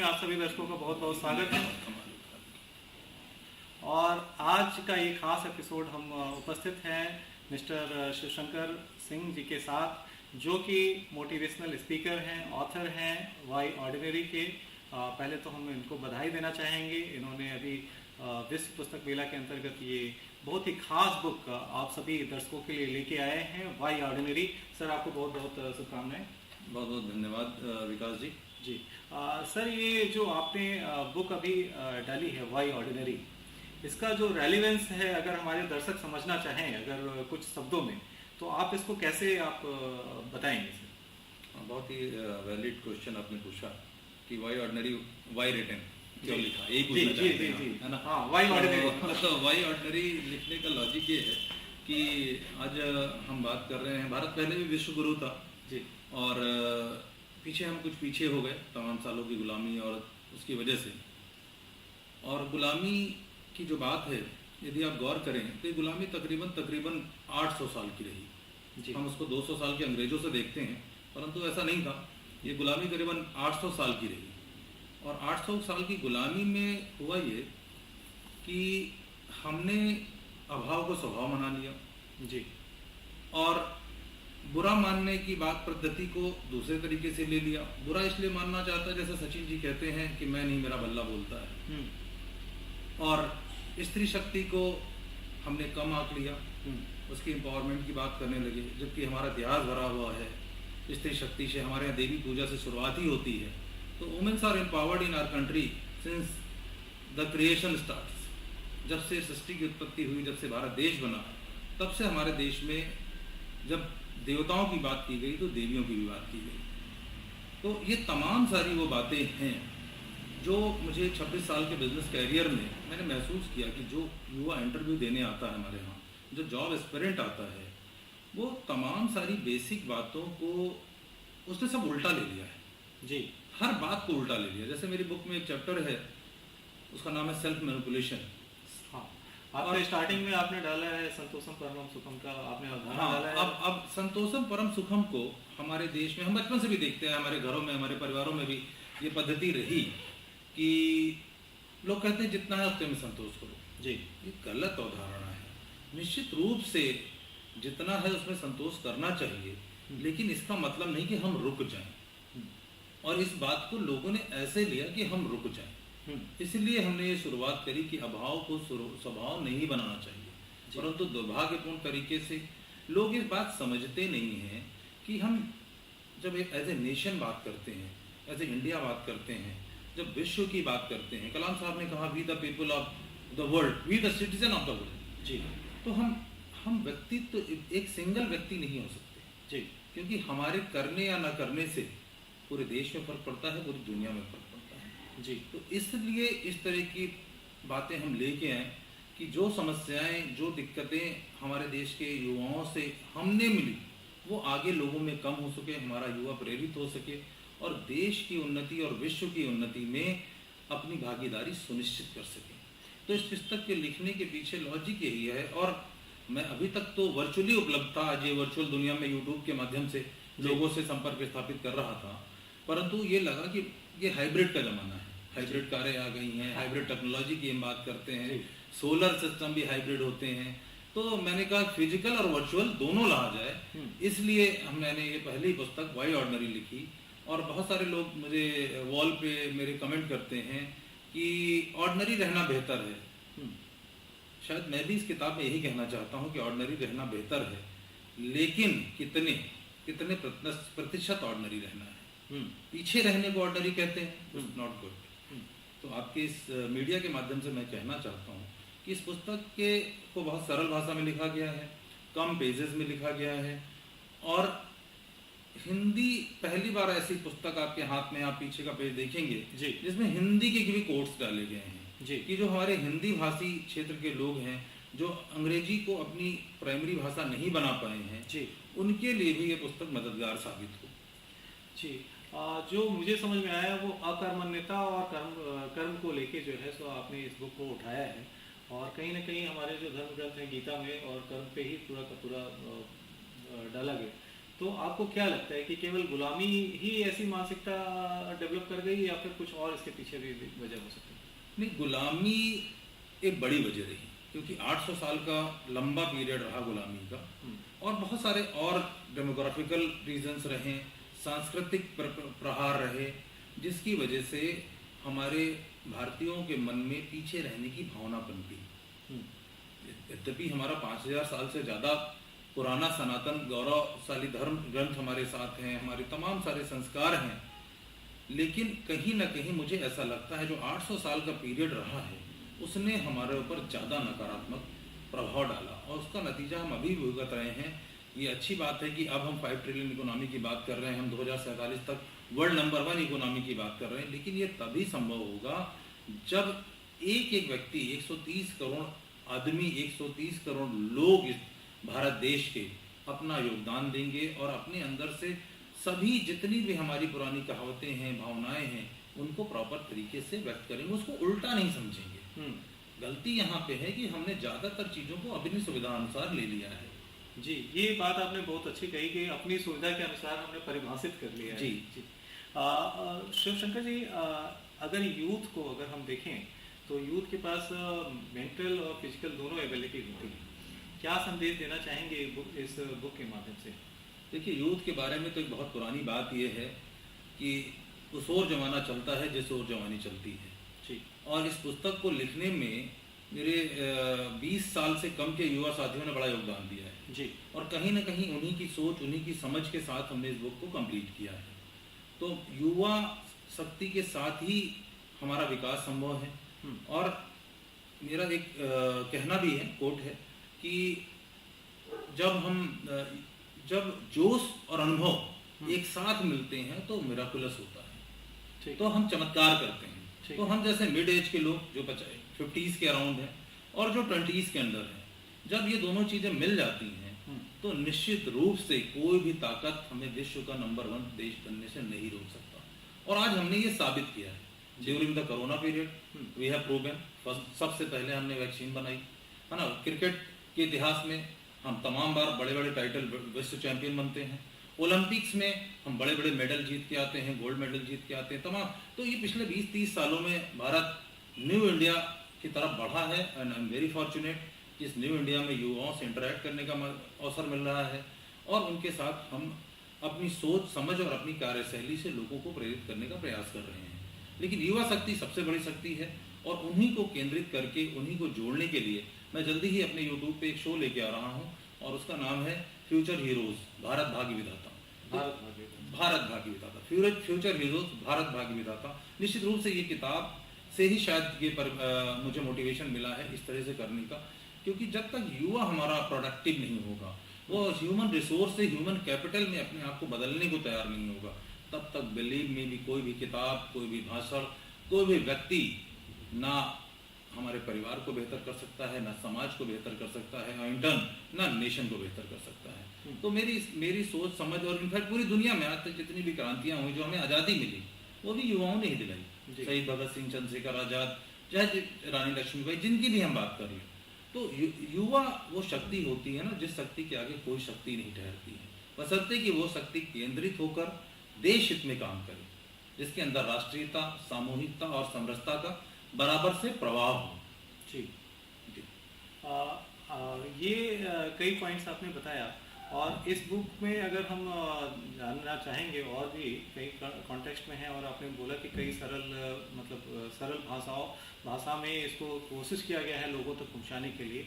में आप सभी दर्शकों का बहुत बहुत स्वागत है। और आज का ये खास एपिसोड हम उपस्थित हैं मिस्टर शिवशंकर सिंह जी के साथ, जो कि मोटिवेशनल स्पीकर हैं, ऑथर हैं वाई ऑर्डिनरी के। पहले तो हम इनको बधाई देना चाहेंगे। इन्होंने अभी विश्व पुस्तक मेला के अंतर्गत ये बहुत ही खास बुक आप सभी दर्शकों के लिए लेके आए हैं, वाई ऑर्डिनरी। सर, आपको बहुत बहुत शुभकामनाएं। बहुत बहुत धन्यवाद विकास जी। जी सर, ये जो आपने बुक अभी डाली है वाई ऑर्डिनरी, इसका जो रेलिवेंस है, अगर हमारे दर्शक समझना चाहें अगर कुछ शब्दों में, तो आप इसको कैसे आप बताएंगे सर? बहुत ही वैलिड क्वेश्चन आपने पूछा कि वाई ऑर्डिनरी, वाई रिटन क्यों लिखा, यही पूछना चाहते हैं, है ना? हाँ, वाई ऑर्डिनरी। तो वाई ऑर्डिनरी लिखने का लॉजिक ये है कि आज हम बात कर रहे हैं, भारत पहले भी विश्व गुरु था जी, और पीछे हम कुछ पीछे हो गए तमाम सालों की गुलामी और उसकी वजह से। और गुलामी की जो बात है, यदि आप गौर करें तो ये गुलामी तकरीबन 800 साल की रही जी। हम उसको 200 साल के अंग्रेजों से देखते हैं, परंतु ऐसा नहीं था। ये गुलामी करीबन 800 साल की रही। और 800 साल की गुलामी में हुआ ये कि हमने अभाव को स्वभाव बना लिया जी, और बुरा मानने की बात पद्धति को दूसरे तरीके से ले लिया। बुरा इसलिए मानना चाहता है, जैसे सचिन जी कहते हैं कि मैं नहीं, मेरा बल्ला बोलता है। और स्त्री शक्ति को हमने कम आंक लिया, उसकी एम्पावरमेंट की बात करने लगे, जबकि हमारा इतिहास भरा हुआ है स्त्री शक्ति से। हमारे यहाँ देवी पूजा से शुरुआत ही होती है। तो womens are empowered in our country since the creation starts. जब से सृष्टि की उत्पत्ति हुई, जब से भारत देश बना, तब से हमारे देश में जब देवताओं की बात की गई तो देवियों की भी बात की गई। तो ये तमाम सारी वो बातें हैं जो मुझे 26 साल के बिजनेस कैरियर में मैंने महसूस किया कि जो युवा इंटरव्यू देने आता है हमारे यहाँ, जो जॉब एस्पिरेंट आता है, वो तमाम सारी बेसिक बातों को उसने सब उल्टा ले लिया है जी। हर बात को उल्टा ले लिया। जैसे मेरी बुक में एक चैप्टर है, उसका नाम है सेल्फ मैनिपुलेशन। हाँ, आपने स्टार्टिंग में आपने डाला है संतोषम परम सुखम का, आपने हाँ, डाला है। अब संतोषम परम सुखम को हमारे देश में हम बचपन से भी देखते हैं, हमारे घरों में, हमारे परिवारों में भी ये पद्धति रही कि लोग कहते हैं जितना है उतने में संतोष करो जी। ये गलत अवधारणा है। निश्चित रूप से जितना है उसमें संतोष करना चाहिए, लेकिन इसका मतलब नहीं कि हम रुक जाएं। और इस बात को लोगों ने ऐसे लिया कि हम रुक जाएं। इसलिए हमने ये शुरुआत करी कि अभाव को स्वभाव नहीं बनाना चाहिए, परंतु दुर्भाग्यपूर्ण तरीके से लोग इस बात समझते नहीं हैं कि हम जब एक एज ए नेशन बात करते हैं, एज ए इंडिया बात करते हैं, जब विश्व की बात करते हैं, कलाम साहब ने कहा we the people of the world, we the citizen of the world जी। तो हम व्यक्तित्व तो एक सिंगल व्यक्ति नहीं हो सकते जी, क्योंकि हमारे करने या न करने से पूरे देश में फर्क पड़ता है, पूरी दुनिया में फर्क पड़ता है जी। तो इसलिए इस तरह की बातें हम लेके आए कि जो समस्याएं, जो दिक्कतें हमारे देश के युवाओं से हमने मिली, वो आगे लोगों में कम हो सके, हमारा युवा प्रेरित हो सके और देश की उन्नति और विश्व की उन्नति में अपनी भागीदारी सुनिश्चित कर सके। तो इस पुस्तक के लिखने के पीछे लॉजिक यही है। और मैं अभी तक तो वर्चुअली उपलब्ध था, आज ये वर्चुअल दुनिया में यूट्यूब के माध्यम से लोगों से संपर्क स्थापित कर रहा था, परंतु ये लगा कि ये हाइब्रिड का जमाना है, हाइब्रिड कारें आ गई हैं, हाइब्रिड टेक्नोलॉजी की हम बात करते हैं, सोलर सिस्टम भी हाइब्रिड होते हैं। तो मैंने कहा फिजिकल और वर्चुअल दोनों ला जाए, इसलिए मैंने ये पहली पुस्तक वाई ऑर्डिनरी लिखी। और बहुत सारे लोग मुझे वॉल पे मेरे कमेंट करते हैं कि ऑर्डिनरी रहना बेहतर है। शायद मैं भी इस किताब में यही कहना चाहता हूँ कि ऑर्डिनरी रहना बेहतर है, लेकिन कितने प्रतिशत ऑर्डिनरी रहना है। पीछे रहने को ऑर्डिनरी कहते हैं, नॉट गुड। तो आपके इस मीडिया के माध्यम से मैं कहना चाहता हूँ कि इस पुस्तक को बहुत सरल भाषा में लिखा गया है, कम पेजेस में लिखा गया है। और हिंदी पहली बार ऐसी पुस्तक आपके हाथ में, आप पीछे का पेज देखेंगे जी, जिसमें हिंदी के भी कोट्स डाले गए हैं जी, कि जो हमारे हिंदी भाषी क्षेत्र के लोग हैं, जो अंग्रेजी को अपनी प्राइमरी भाषा नहीं बना पाए हैं जी, उनके लिए भी ये पुस्तक मददगार साबित हो जी। जो मुझे समझ में आया वो अकर्मण्यता और कर्म को लेके जो है सो आपने इस बुक को उठाया है। और कहीं ना कहीं हमारे जो धर्म ग्रंथ है गीता में और कर्म पे ही पूरा का पूरा डाला गया। तो आपको क्या लगता है कि केवल गुलामी ही ऐसी मानसिकता डेवलप कर गई या फिर कुछ और इसके पीछे भी वजह हो सकती है? नहीं, गुलामी एक बड़ी वजह रही, क्योंकि 800 साल का लंबा पीरियड रहा गुलामी का, और बहुत सारे और डेमोग्राफिकल रीजंस रहे, सांस्कृतिक प्रहार रहे, जिसकी वजह से हमारे भारतीयों के मन में पीछे रहने की भावना पनपी। यद्यपि हमारा 5000 साल से ज़्यादा पुराना सनातन गौरवशाली धर्म ग्रंथ हमारे साथ हैं, हमारे तमाम सारे संस्कार हैं, लेकिन कहीं ना कहीं मुझे ऐसा लगता है जो 800 साल का पीरियड रहा है उसने हमारे ऊपर ज़्यादा नकारात्मक प्रभाव डाला, और उसका नतीजा हम अभी भी भुगत रहे हैं। ये अच्छी बात है कि अब हम 5 ट्रिलियन इकोनॉमी की बात कर रहे हैं, हम 2047 तक वर्ल्ड नंबर 1 इकोनॉमी की बात कर रहे हैं, लेकिन ये तभी संभव होगा जब एक एक व्यक्ति, 130 करोड़ आदमी, 130 करोड़ लोग इस भारत देश के अपना योगदान देंगे और अपने अंदर से सभी जितनी भी हमारी पुरानी कहावतें हैं, भावनाएं हैं, उनको प्रॉपर तरीके से व्यक्त करेंगे, उसको उल्टा नहीं समझेंगे। गलती यहाँ पे है कि हमने ज़्यादातर चीज़ों को अपनी सुविधा अनुसार ले लिया है। जी, ये बात आपने बहुत अच्छी कही कि अपनी सुविधा के अनुसार हमने परिभाषित कर लिया है। जी जी। शिवशंकर जी, अगर यूथ को अगर हम देखें तो यूथ के पास मेंटल और फिजिकल दोनों एबिलिटी होती है, क्या संदेश देना चाहेंगे इस बुक के माध्यम से? देखिए, यूथ के बारे में तो एक बहुत पुरानी बात यह है कि उस ओर जमाना चलता है जिस ओर जवानी चलती है। जी। और इस पुस्तक को लिखने में मेरे 20 साल से कम के युवा साथियों ने बड़ा योगदान दिया है जी। और कहीं ना कहीं उन्हीं की सोच, उन्हीं की समझ के साथ हमने इस बुक को कंप्लीट किया है। तो युवा शक्ति के साथ ही हमारा विकास संभव है। और मेरा एक कहना भी है, कोट है कि जब जोश और अनुभव एक साथ मिलते हैं तो मिराकुलस होता है, तो हम चमत्कार करते हैं। तो हम जैसे मिड एज के लोग जो 50s के अराउंड हैं और जो 20s के अंदर हैं, जब ये दोनों चीज़ें मिल जाती हैं तो निश्चित रूप से कोई भी ताकत हमें विश्व का नंबर 1 देश बनने से नहीं रोक सकता। और आज हमने ये साबित किया है। During the corona period we have proven, सबसे पहले हमने वैक्सीन बनाई, है ना। क्रिकेट के इतिहास में हम तमाम बार बड़े बड़े टाइटल विश्व चैंपियन बनते हैं। ओलंपिक्स में हम बड़े बड़े मेडल जीत के आते हैं, गोल्ड मेडल जीत के आते हैं तमाम। तो ये पिछले 20-30 सालों में भारत न्यू इंडिया की तरफ बढ़ा है and I am very fortunate कि इस न्यू इंडिया में युवाओं से इंटरेक्ट करने का अवसर मिल रहा है और उनके साथ हम अपनी सोच समझ और अपनी कार्यशैली से लोगों को प्रेरित करने का प्रयास कर रहे हैं। लेकिन युवा शक्ति सबसे बड़ी शक्ति है और उन्हीं को केंद्रित करके, उन्हीं को जोड़ने के लिए मैं जल्दी ही अपने यूट्यूब पे एक शो लेके आ रहा हूँ और उसका नाम है फ्यूचर हीरोज, भारत भाग्य विधाता। भारत भाग्य विधाता, फ्यूचर हीरोज, भारत भाग्य विधाता। निश्चित रूप से ये किताब से ही शायद ये मुझे मोटिवेशन मिला है इस तरह से करने का, क्योंकि जब तक युवा हमारा प्रोडक्टिव नहीं होगा, वो ह्यूमन रिसोर्स से ह्यूमन कैपिटल में अपने आप को बदलने को तैयार नहीं होगा, तब तक बिलीव में भी कोई भी किताब, कोई भी भाषण, कोई भी व्यक्ति ना हमारे परिवार को बेहतर कर सकता है, ना समाज को बेहतर कर सकता है, इंटर्न ना नेशन को बेहतर कर सकता है। तो मेरी सोच समझ और इनफैक्ट पूरी दुनिया में आज तक जितनी भी क्रांतियां हुई, जो हमें आज़ादी मिली, वो भी युवाओं ने ही दिलाई। शहीद भगत सिंह, चंद्रशेखर आजाद, चाहे रानी लक्ष्मीबाई, जिनकी भी हम बात कर रहे हैं। तो युवा वो शक्ति होती है ना, जिस शक्ति के आगे कोई शक्ति नहीं ठहरती है, बशर्ते कि वो शक्ति केंद्रित होकर देश हित में काम करे, जिसके अंदर राष्ट्रीयता, सामूहिकता और समरसता का बराबर से प्रभाव हो। जी जी। ये कई पॉइंट्स आपने बताया और इस बुक में अगर हम जानना चाहेंगे और भी कई कॉन्टेक्स्ट में है, और आपने बोला कि कई सरल भाषा में इसको कोशिश किया गया है लोगों तक पहुंचाने के लिए।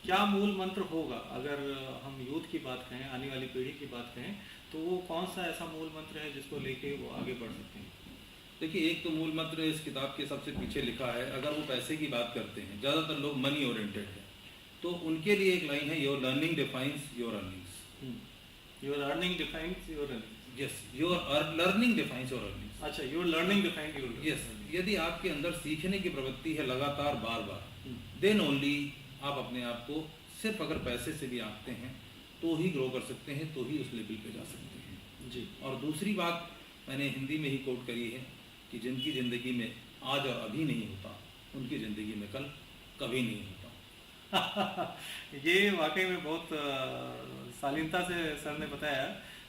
क्या मूल मंत्र होगा अगर हम यूथ की बात करें, आने वाली पीढ़ी की बात करें, तो वो कौन सा ऐसा मूल मंत्र है जिसको लेके वो आगे बढ़ सकते हैं? देखिए, एक तो मूल मंत्र इस किताब के सबसे पीछे लिखा है। अगर वो पैसे की बात करते हैं, ज़्यादातर लोग मनी ओरिएंटेड है, तो उनके लिए एक लाइन है, your learning defines your earnings. Your earning defines your earnings. Yes, your learning defines your earnings. अच्छा, your learning defines your. Yes, यदि आपके अंदर सीखने की प्रवृत्ति है लगातार बार बार, देन ओनली आप अपने आप को सिर्फ अगर पैसे से भी आंकते हैं तो ही ग्रो कर सकते हैं, तो ही उस लेवल पे जा सकते हैं। जी। और दूसरी बात मैंने हिंदी में ही कोट करी है कि जिनकी ज़िंदगी में आज और अभी नहीं होता, उनकी ज़िंदगी में कल कभी नहीं होता। ये वाकई में बहुत शालीनता से सर ने बताया।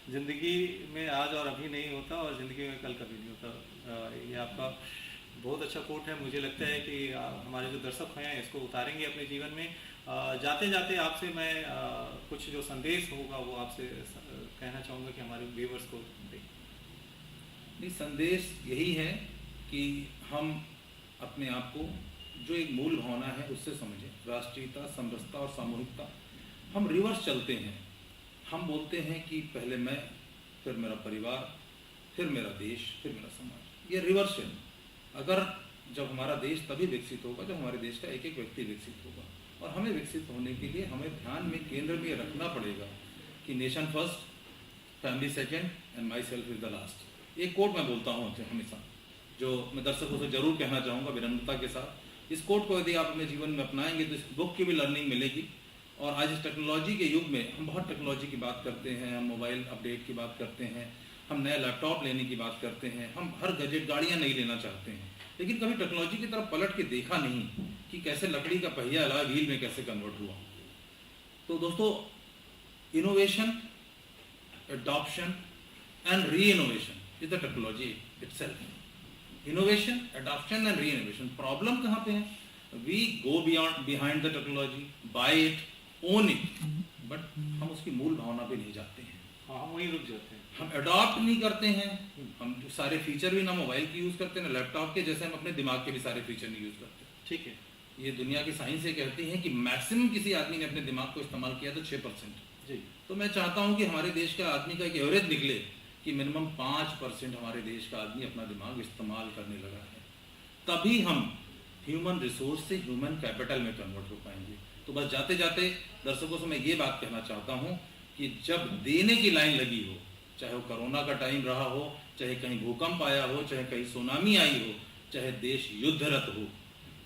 ज़िंदगी में आज और अभी नहीं होता और ज़िंदगी में कल कभी नहीं होता। ये आपका बहुत अच्छा कोट है। मुझे लगता है कि हमारे जो दर्शक हैं इसको उतारेंगे अपने जीवन में। जाते जाते आपसे मैं कुछ जो संदेश होगा वो आपसे कहना चाहूँगा कि हमारे व्यूअर्स को दें। नहीं, संदेश यही है कि हम अपने आप को जो एक मूल भावना है उससे समझें, राष्ट्रीयता, समरसता और सामूहिकता। हम रिवर्स चलते हैं। हम बोलते हैं कि पहले मैं, फिर मेरा परिवार, फिर मेरा देश, फिर मेरा समाज। ये रिवर्स है। अगर जब हमारा देश तभी विकसित होगा जब हमारे देश का एक एक व्यक्ति विकसित होगा, और हमें विकसित होने के लिए हमें ध्यान में, केंद्र में रखना पड़ेगा कि nation first, family second and my self is the last. एक कोट मैं बोलता हूँ हमेशा, जो मैं दर्शकों से जरूर कहना चाहूँगा विनम्रता के साथ। इस कोट को यदि आप अपने जीवन में अपनाएंगे तो इस बुक की भी लर्निंग मिलेगी। और आज इस टेक्नोलॉजी के युग में हम बहुत टेक्नोलॉजी की बात करते हैं, हम मोबाइल अपडेट की बात करते हैं, हम नया लैपटॉप लेने की बात करते हैं, हम हर गजेट, गाड़ियाँ नहीं लेना चाहते हैं, लेकिन कभी टेक्नोलॉजी की तरफ पलट के देखा नहीं कि कैसे लकड़ी का पहिया अलॉय व्हील में कैसे कन्वर्ट हुआ। तो दोस्तों, innovation, adoption and re innovation is the technology itself. Innovation, adoption and re innovation. Problem कहाँ पे है? We go behind the technology, buy it, own it, but हम उसकी मूल भावना पे नहीं जाते हैं। हाँ, हम वहीं रुक जाते हैं। हम अडॉप्ट नहीं करते हैं। हम सारे फीचर भी ना मोबाइल के यूज़ करते हैं ना लैपटॉप के, जैसे हम अपने दिमाग के भी सारे फीचर नहीं यूज़ करते। ठीक है। ये दुनिया की साइंस ये कहती है कि मैक्सिमम किसी आदमी ने अपने दिमाग को इस्तेमाल किया तो 6%। जी। तो मैं चाहता हूँ कि हमारे देश का आदमी का एक एवरेज निकले कि मिनिमम 5% हमारे देश का आदमी अपना दिमाग इस्तेमाल करने लगा है। तभी हम ह्यूमन रिसोर्स से ह्यूमन कैपिटल में कन्वर्ट हो पाएंगे। तो बस जाते जाते दर्शकों से मैं ये बात कहना चाहता हूँ कि जब देने की लाइन लगी हो, चाहे वो कोरोना का टाइम रहा हो, चाहे कहीं भूकंप आया हो, चाहे कहीं सुनामी आई हो, चाहे देश युद्धरत हो,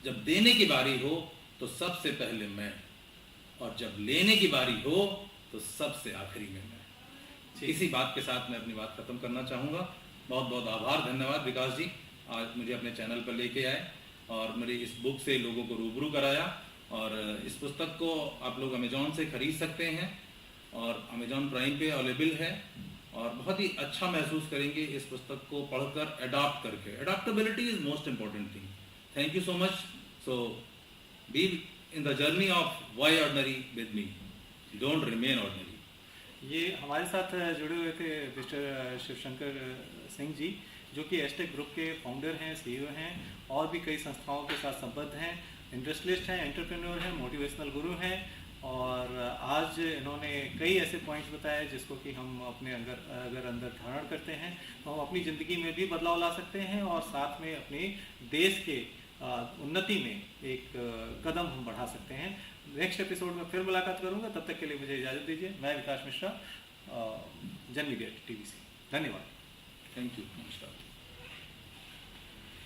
जब देने की बारी हो तो सबसे पहले मैं, और जब लेने की बारी हो तो सबसे आखिरी में मैं। इसी बात के साथ मैं अपनी बात खत्म करना चाहूँगा। बहुत बहुत आभार, धन्यवाद विकास जी, आज मुझे अपने चैनल पर लेके आए और मेरी इस बुक से लोगों को रूबरू कराया। और इस पुस्तक को आप लोग अमेजॉन से खरीद सकते हैं और अमेजॉन प्राइम पे अवेलेबल है, और बहुत ही अच्छा महसूस करेंगे इस पुस्तक को पढ़कर, अडॉप्ट करके। Adaptability is most important thing. Thank you so much. So be in the journey of why ordinary with me, don't remain ordinary. ये हमारे साथ जुड़े हुए थे मिस्टर शिवशंकर सिंह जी, जो कि एस्टेक ग्रुप के फाउंडर हैं, सीईओ हैं, और भी कई संस्थाओं के साथ संबद्ध हैं, इंडस्ट्रियलिस्ट हैं, एंटरप्रेन्योर हैं, मोटिवेशनल गुरु हैं। और आज इन्होंने कई ऐसे पॉइंट्स बताए जिसको कि हम अपने अगर अंदर धारण करते हैं तो हम अपनी ज़िंदगी में भी बदलाव ला सकते हैं और साथ में अपने देश के उन्नति में एक कदम हम बढ़ा सकते हैं। नेक्स्ट एपिसोड में फिर मुलाकात करूंगा, तब तक के लिए मुझे इजाज़त दीजिए। मैं विकास मिश्रा, जन मीडिया टीवी से। धन्यवाद। थैंक यू, नमस्कार।